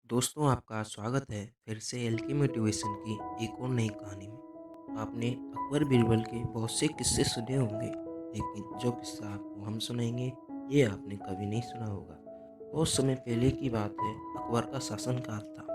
दोस्तों, आपका स्वागत है फिर से एल्की मोटिवेशन की एक और नई कहानी में। आपने अकबर बीरबल के बहुत से किस्से सुने होंगे, लेकिन जो किस्सा आपको हम सुनाएंगे ये आपने कभी नहीं सुना होगा। बहुत समय पहले की बात है, अकबर का शासनकाल था।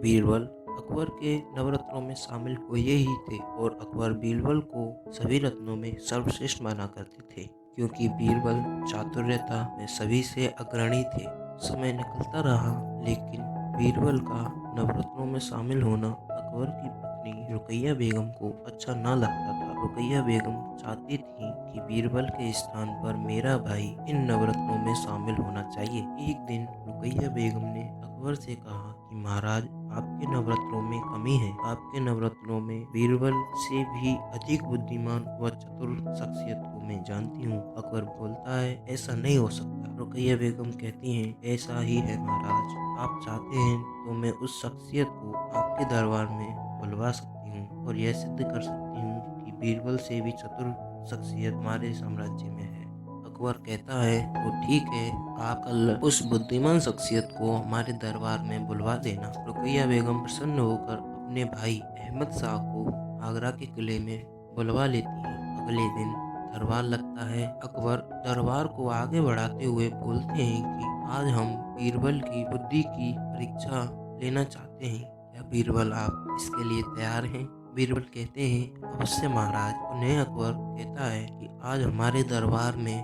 बीरबल अकबर के नवरत्नों में शामिल हुए ही थे और अकबर बीरबल को सभी रत्नों में सर्वश्रेष्ठ माना करते थे, क्योंकि बीरबल चातुर्यता में सभी से अग्रणी थे। समय निकलता रहा, लेकिन बीरबल का नवरत्नों में शामिल होना अकबर की पत्नी रुकैया बेगम को अच्छा न लगता था। रुकैया बेगम चाहती थी कि बीरबल के स्थान पर मेरा भाई इन नवरत्नों में शामिल होना चाहिए। एक दिन रुकैया बेगम ने अकबर से कहा कि महाराज, आपके नवरत्नों में कमी है। आपके नवरत्नों में बीरबल से भी अधिक बुद्धिमान व चतुर शख्सियत को मैं जानती हूँ। अकबर बोलता है, ऐसा नहीं हो सकता। रुकैया बेगम कहती हैं, ऐसा ही है महाराज। आप चाहते हैं तो मैं उस शख्सियत को आपके दरबार में बुलवा सकती हूँ और यह सिद्ध कर सकती हूँ कि बीरबल से भी चतुर शख्सियत हमारे साम्राज्य में है। अकबर कहता है, तो ठीक है, आप कल उस बुद्धिमान शख्सियत को हमारे दरबार में बुलवा देना। रुकैया बेगम प्रसन्न होकर अपने भाई अहमद शाह को आगरा के किले में बुलवा लेती है। अगले दिन दरबार लगता है। अकबर दरबार को आगे बढ़ाते हुए बोलते हैं कि आज हम बीरबल की बुद्धि की परीक्षा लेना चाहते हैं। क्या बीरबल आप इसके लिए तैयार हैं? बीरबल कहते हैं, अवश्य महाराज। उन्हें अकबर कहता है कि आज हमारे दरबार में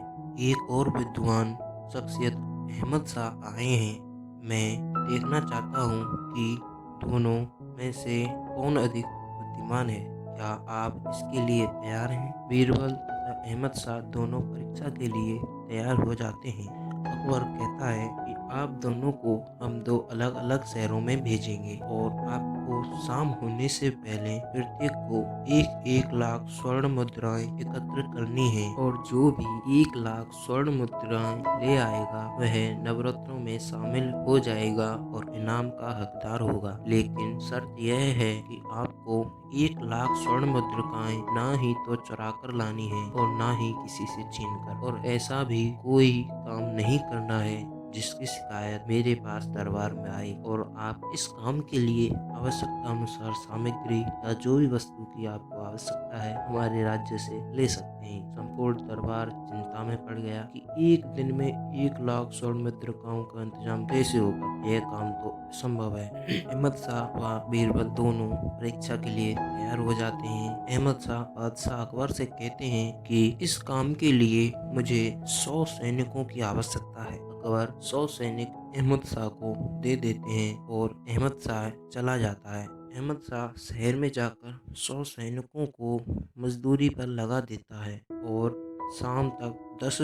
एक और विद्वान शख्सियत अहमद शाह आए हैं। मैं देखना चाहता हूँ कि दोनों में से कौन अधिक बुद्धिमान है। क्या आप इसके लिए तैयार हैं? बीरबल तथा अहमद शाह दोनों परीक्षा के लिए तैयार हो जाते हैं। अकबर कहता है कि आप दोनों को हम दो अलग अलग शहरों में भेजेंगे और आपको शाम होने से पहले प्रत्येक को 1-1 लाख स्वर्ण मुद्राएं एकत्र करनी है, और जो भी 1 लाख स्वर्ण मुद्राएं ले आएगा वह नवरत्नों में शामिल हो जाएगा और इनाम का हकदार होगा। लेकिन शर्त यह है कि आपको 1 लाख स्वर्ण मुद्रिकाएं ना ही तो चुरा कर लानी है और ना ही किसी से छीन कर, और ऐसा भी कोई काम नहीं करना है जिसकी शिकायत मेरे पास दरबार में आई। और आप इस काम के लिए आवश्यकता अनुसार सामग्री या जो भी वस्तु की आपको आवश्यकता है हमारे राज्य से ले सकते हैं। संपूर्ण दरबार चिंता में पड़ गया कि एक दिन में 1 लाख स्वर्ण मुद्रिकाओं का इंतजाम कैसे होगा। यह काम तो असंभव है। अहमद शाह व बीरबल दोनों परीक्षा के लिए तैयार हो जाते हैं। अहमद शाह बादशाह अकबर से कहते हैं कि इस काम के लिए मुझे 100 सैनिकों की आवश्यकता है। अकबर 100 सैनिक अहमद शाह को दे देते हैं और अहमद शाह चला जाता है। अहमद शाह शहर में जाकर 100 सैनिकों को मजदूरी पर लगा देता है और शाम तक 10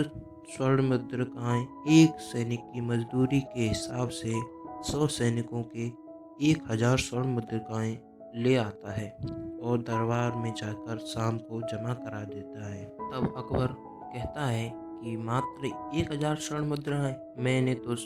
स्वर्ण मुद्रिकाएं एक सैनिक की मजदूरी के हिसाब से 100 सैनिकों के 1000 स्वर्ण मुद्रिकाएं ले आता है और दरबार में जाकर शाम को जमा करा देता है। तब अकबर कहता है कि मात्र 1000 स्वर्ण मुद्राएं, मैंने तो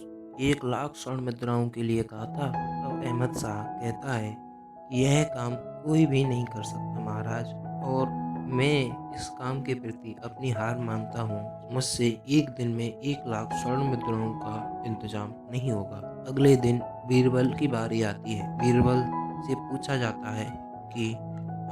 1 लाख स्वर्ण मुद्राओं के लिए कहा था। तब अहमद शाह कहता है कि यह काम कोई भी नहीं कर सकता महाराज, और मैं इस काम के प्रति अपनी हार मानता हूँ। मुझसे एक दिन में 1 लाख स्वर्ण मुद्राओं का इंतजाम नहीं होगा। अगले दिन बीरबल की बारी आती है। बीरबल से पूछा जाता है कि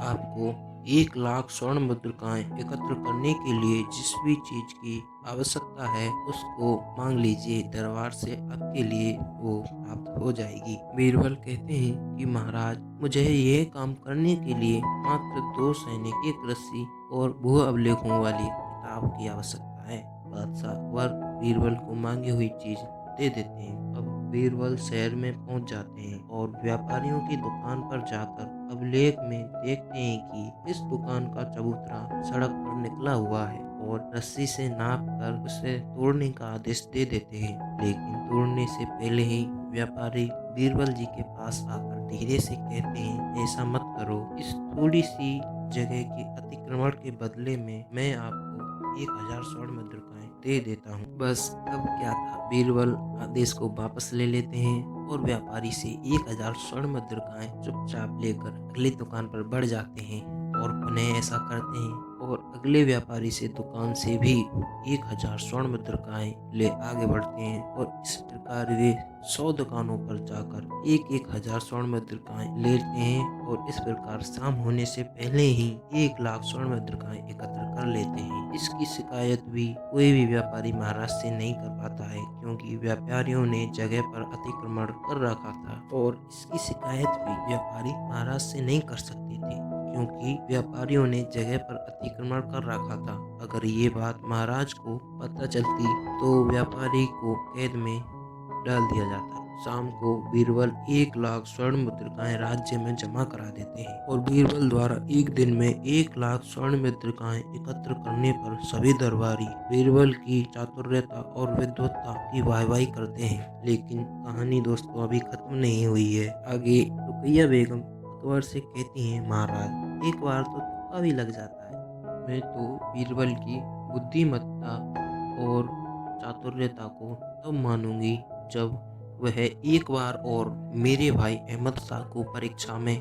आपको 1 लाख स्वर्ण मुद्रिकाएं एकत्र करने के लिए जिस भी चीज की आवश्यकता है उसको मांग लीजिए, दरबार से आपके लिए वो प्राप्त हो जाएगी। बीरबल कहते हैं कि महाराज, मुझे यह काम करने के लिए मात्र 2 सैनिक, एक रस्सी और भू अभिलेखों वाली किताब की आवश्यकता है। बादशाह अकबर बीरबल को मांगी हुई चीज दे देते हैं। अब बीरबल शहर में पहुंच जाते हैं और व्यापारियों की दुकान पर जाकर अभिलेख में देखते हैं कि इस दुकान का चबूतरा सड़क पर निकला हुआ है और रस्सी से नाप कर उसे तोड़ने का आदेश दे देते हैं। लेकिन तोड़ने से पहले ही व्यापारी बीरबल जी के पास आकर धीरे से कहते हैं, ऐसा मत करो। इस थोड़ी सी जगह के अतिक्रमण के बदले में मैं आपको 1000 स्वर्ण मुद्रिकाएं दे देता हूँ। बस अब क्या था, बीरबल आदेश को वापस ले लेते हैं और व्यापारी से 1000 स्वर्ण मुद्रिकाएं चुपचाप लेकर अगली दुकान पर बढ़ जाते हैं और पुनः ऐसा करते हैं और अगले व्यापारी से दुकान से भी 1000 स्वर्ण मुद्रिकाएं ले आगे बढ़ते हैं और इस प्रकार वे 100 दुकानों पर जाकर एक हजार स्वर्ण मुद्रिकाएं लेते हैं और इस प्रकार शाम होने से पहले ही 1 लाख स्वर्ण मुद्रिकाएं एकत्र कर लेते हैं। इसकी शिकायत भी कोई भी व्यापारी महाराज से नहीं कर पाता है, क्योंकि व्यापारियों ने जगह पर अतिक्रमण कर रखा था और इसकी शिकायत भी व्यापारी महाराज से नहीं कर सकते थे, क्योंकि व्यापारियों ने जगह पर अतिक्रमण कर रखा था। अगर ये बात महाराज को पता चलती तो व्यापारी को कैद में डाल दिया जाता है। शाम को बीरबल 1 लाख स्वर्ण मुद्रिकाएं राज्य में जमा करा देते हैं और बीरबल द्वारा एक दिन में 1 लाख स्वर्ण मुद्रिकाएं एकत्र करने पर सभी दरबारी बीरबल की चातुर्यता और विद्वत्ता की वाहवाही करते हैं। लेकिन कहानी दोस्तों अभी खत्म नहीं हुई है। आगे रुकैया बेगम अकबर से कहती हैं, महाराज एक बार तो तुक्का भी लग जाता है। मैं तो बीरबल की बुद्धिमत्ता और चातुर्यता को तब मानूंगी जब वह एक बार और मेरे भाई अहमद शाह को परीक्षा में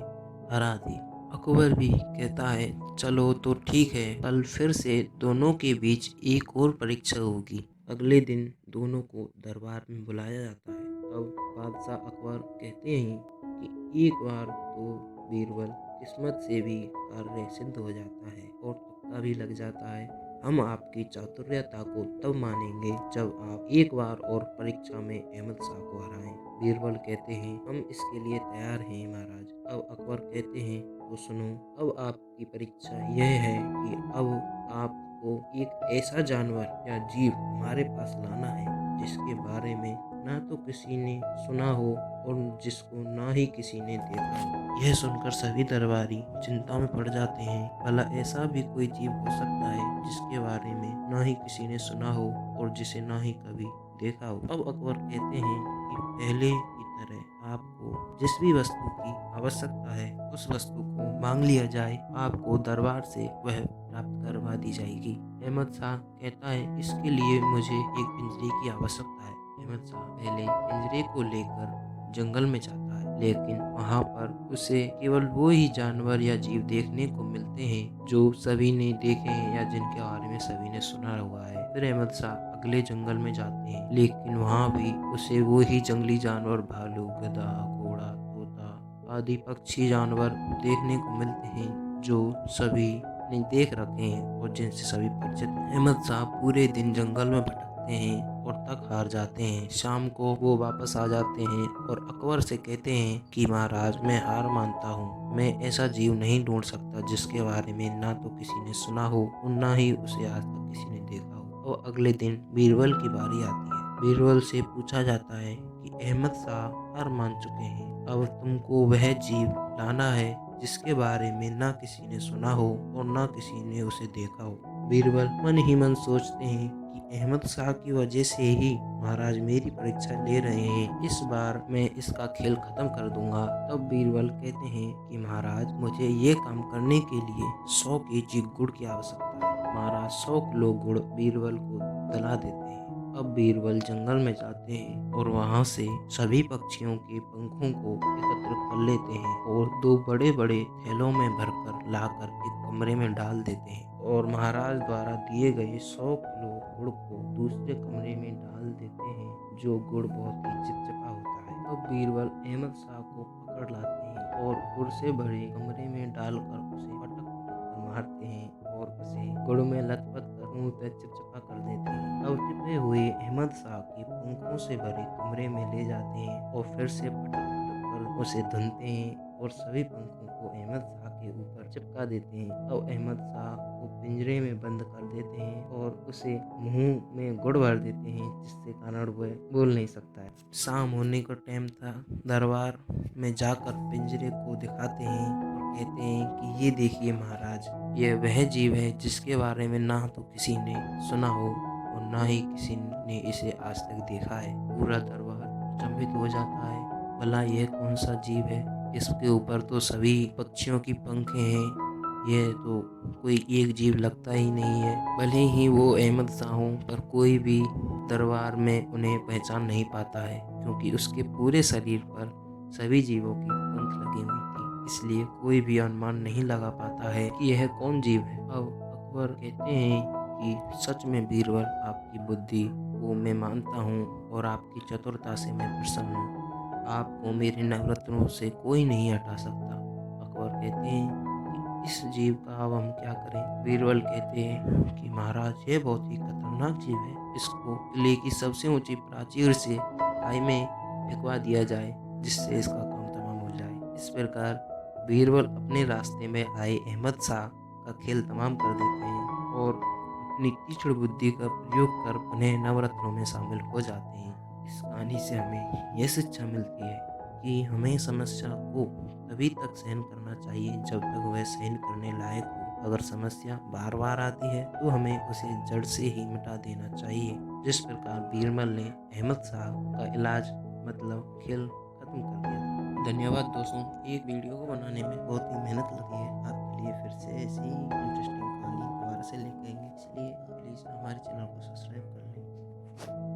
हरा दे। अकबर भी कहता है, चलो तो ठीक है, कल फिर से दोनों के बीच एक और परीक्षा होगी। अगले दिन दोनों को दरबार में बुलाया जाता है। तब बादशाह अकबर कहते हैं कि एक बार तो बीरबल किस्मत से भी कार्य सिद्ध हो जाता है और तुक्का भी लग जाता है। हम आपकी चातुर्यता को तब मानेंगे जब आप एक बार और परीक्षा में अहमद शाह को हराएं। बीरबल कहते हैं, हम इसके लिए तैयार हैं महाराज। अब अकबर कहते हैं, तो सुनो, अब आपकी परीक्षा यह है कि अब आपको एक ऐसा जानवर या जीव हमारे पास लाना है जिसके बारे में ना तो किसी ने सुना हो और जिसको ना ही किसी ने देखा हो। यह सुनकर सभी दरबारी चिंता में पड़ जाते हैं। भला ऐसा भी कोई जीव हो सकता है जिसके बारे में ना ही किसी ने सुना हो और जिसे ना ही कभी देखा हो। अब अकबर कहते हैं कि पहले की तरह आपको जिस भी वस्तु की आवश्यकता है उस वस्तु को मांग लिया जाए, आपको दरबार से वह प्राप्त करवा दी जाएगी। अहमद शाह कहता है, इसके लिए मुझे एक पिंजरे की आवश्यकता है। अहमद शाह पहले पिंजरे को लेकर जंगल में जाता है, लेकिन वहाँ पर उसे केवल वो ही जानवर या जीव देखने को मिलते हैं जो सभी ने देखे हैं या जिनके बारे में सभी ने सुना हुआ है। फिर अहमद शाह अगले जंगल में जाते हैं, लेकिन वहाँ भी उसे वो ही जंगली जानवर भालू, गधा, घोड़ा, तोता आदि पक्षी जानवर देखने को मिलते हैं जो सभी ने देख रखे हैं और जिनसे सभी परिचित हैं। अहमद शाह पूरे दिन जंगल में भटकते हैं और थक हार जाते हैं। शाम को वो वापस आ जाते हैं और अकबर से कहते हैं कि महाराज, मैं हार मानता हूँ। मैं ऐसा जीव नहीं ढूंढ सकता जिसके बारे में ना तो किसी ने सुना हो और ना ही उसे आज तक किसी ने देखा हो। और अगले दिन बीरबल की बारी आती है। बीरबल से पूछा जाता है कि अहमद शाह हार मान चुके हैं, अब तुमको वह जीव लाना है जिसके बारे में ना किसी ने सुना हो और ना किसी ने उसे देखा हो। बीरबल मन ही मन सोचते हैं कि अहमद शाह की वजह से ही महाराज मेरी परीक्षा ले रहे हैं, इस बार मैं इसका खेल खत्म कर दूंगा। तब बीरबल कहते हैं कि महाराज, मुझे ये काम करने के लिए 100 केजी गुड़ की आवश्यकता है। महाराज 100 किलो गुड़ बीरबल को दिला देते हैं। अब बीरबल जंगल में जाते हैं और वहाँ से सभी पक्षियों के पंखों को एकत्र कर लेते हैं और 2 बड़े बड़े थैलों में भरकर लाकर एक कमरे में डाल देते हैं और महाराज द्वारा दिए गए 100 किलो गुड़ को दूसरे कमरे में डाल देते हैं, जो गुड़ बहुत ही चिपचिपा होता है। अब बीरबल अहमद शाह को पकड़ लाते हैं और गुड़ से भरे कमरे में डालकर उसे पटक पटक मारते हैं और उसे गुड़ में लथपथ कर मुंह पे चिपचिपा कर देते हैं। अब चिपे हुए अहमद शाह के पंखों से भरे कमरे में ले जाते हैं और फिर से पटक पटक कर उसे धुनते हैं और सभी पंखों को अहमद शाह के ऊपर चिपका देते हैं। अब अहमद शाह को पिंजरे में बंद कर देते हैं और उसे मुंह में गुड़ भर देते हैं, जिससे कारण वह बोल नहीं सकता है। शाम होने का टाइम था। दरबार में जाकर पिंजरे को दिखाते हैं और कहते हैं कि ये देखिए महाराज, यह वह जीव है जिसके बारे में ना तो किसी ने सुना हो और ना ही किसी ने इसे आज तक देखा है। पूरा दरबार अचंभित हो जाता है, भला यह कौन सा जीव है? इसके ऊपर तो सभी पक्षियों की पंखें हैं, यह तो कोई एक जीव लगता ही नहीं है। भले ही वो अहमद शाह हो, पर कोई भी दरबार में उन्हें पहचान नहीं पाता है, क्योंकि उसके पूरे शरीर पर सभी जीवों की पंख लगी हुई थी। इसलिए कोई भी अनुमान नहीं लगा पाता है कि यह कौन जीव है। अब अकबर कहते हैं कि सच में बीरबल, आपकी बुद्धि को मैं मानता हूँ और आपकी चतुरता से मैं प्रसन्न हूँ। आपको मेरे नवरत्नों से कोई नहीं हटा सकता। अकबर कहते हैं कि इस जीव का अब हम क्या करें? बीरबल कहते हैं कि महाराज, ये बहुत ही खतरनाक जीव है। इसको किले की सबसे ऊंची प्राचीर से खाई में फेंकवा दिया जाए, जिससे इसका काम तमाम हो जाए। इस प्रकार बीरबल अपने रास्ते में आए अहमद शाह का खेल तमाम कर देते हैं और अपनी तीक्ष्ण बुद्धि का प्रयोग कर उन्हें नवरत्नों में शामिल हो जाते हैं। इस कहानी से हमें यह शिक्षा मिलती है कि हमें समस्या को तभी तक सहन करना चाहिए जब तक वह सहन करने लायक हो। अगर समस्या बार बार आती है तो हमें उसे जड़ से ही मिटा देना चाहिए। जिस प्रकार बीरबल ने अहमद शाह का इलाज मतलब खेल खत्म कर दिया था। धन्यवाद दोस्तों, एक वीडियो को बनाने में बहुत ही मेहनत लगी है। आपके लिए फिर से ऐसी ही इंटरेस्टिंग कहानी दोबारा से लेके आएंगे, इसलिए आप प्लीज़ हमारे चैनल को सब्सक्राइब कर लें।